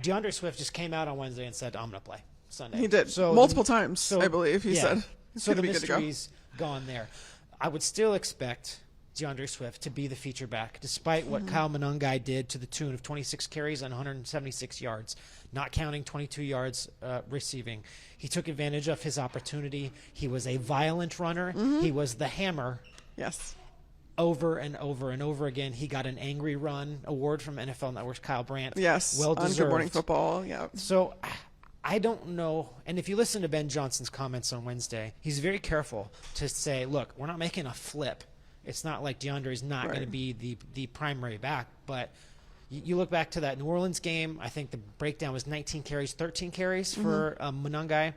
DeAndre Swift just came out on Wednesday and said, I'm going to play Sunday. He did. So multiple times, I believe he said. So the mystery's gone there. I would still expect DeAndre Swift to be the feature back, despite what Kyle Monangai did to the tune of 26 carries and 176 yards, not counting 22 yards receiving. He took advantage of his opportunity. He was a violent runner. He was the hammer. Yes. Over and over and over again. He got an Angry Run award from NFL Network's Kyle Brandt. Yes, well deserved. on Good Morning Football, yeah. So I don't know. And if you listen to Ben Johnson's comments on Wednesday, he's very careful to say, look, we're not making a flip. It's not like DeAndre is not going to be the primary back. But you look back to that New Orleans game, I think the breakdown was 19 carries, 13 carries for Monangai.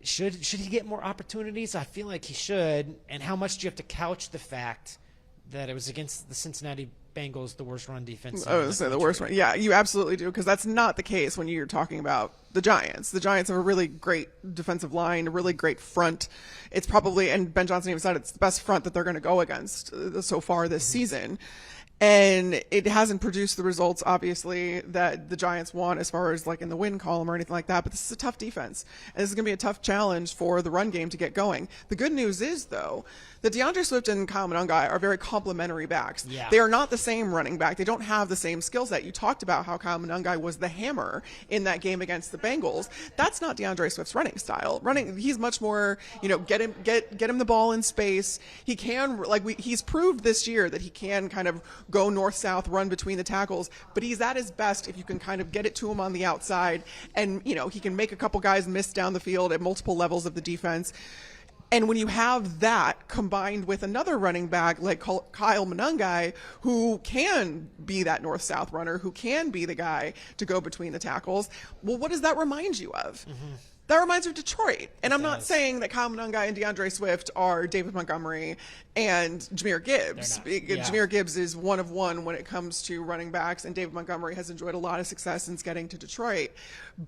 Should he get more opportunities? I feel like he should. And how much do you have to couch the fact that it was against the Cincinnati Bengals, the worst run defense? I would say the worst one. Yeah, you absolutely do, because that's not the case when you're talking about the Giants. The Giants have a really great defensive line, a really great front. It's probably, and Ben Johnson even said it's the best front that they're going to go against so far this season. And it hasn't produced the results, obviously, that the Giants want as far as like in the win column or anything like that. But this is a tough defense. And this is going to be a tough challenge for the run game to get going. The good news is, though, that DeAndre Swift and Kyle Monangai are very complementary backs. Yeah. They are not the same running back. They don't have the same skill set. You talked about how Kyle Monangai was the hammer in that game against the Bengals. That's not DeAndre Swift's running style. He's much more, get him the ball in space. He can, he's proved this year that he can kind of go north-south, run between the tackles, but he's at his best if you can kind of get it to him on the outside, and he can make a couple guys miss down the field at multiple levels of the defense. And when you have that combined with another running back like Kyle Monangai, who can be that north-south runner, who can be the guy to go between the tackles, well, what does that remind you of? That reminds me of Detroit. And I'm not saying that Kyle Monangai and DeAndre Swift are David Montgomery and Jahmyr Gibbs. Jahmyr Gibbs is one of one when it comes to running backs, and David Montgomery has enjoyed a lot of success since getting to Detroit.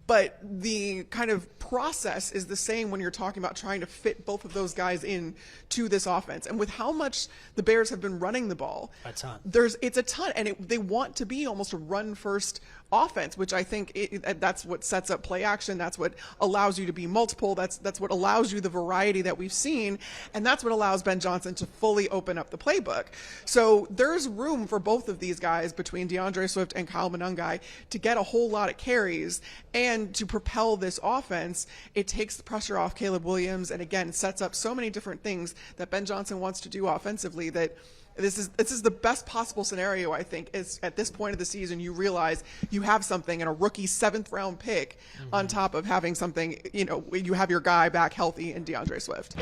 But the kind of process is the same when you're talking about trying to fit both of those guys in to this offense. And with how much the Bears have been running the ball, it's a ton. And they want to be almost a run-first offense, which I think that's what sets up play action. That's what allows you to be multiple. That's what allows you the variety that we've seen. And that's what allows Ben Johnson to fully open up the playbook. So there's room for both of these guys between DeAndre Swift and Kyle Monangai to get a whole lot of carries and to propel this offense. It takes the pressure off Caleb Williams, and again, sets up so many different things that Ben Johnson wants to do offensively that this is the best possible scenario, I think, is at this point of the season you realize you have something in a rookie 7th round pick on top of having something, you have your guy back healthy in DeAndre Swift.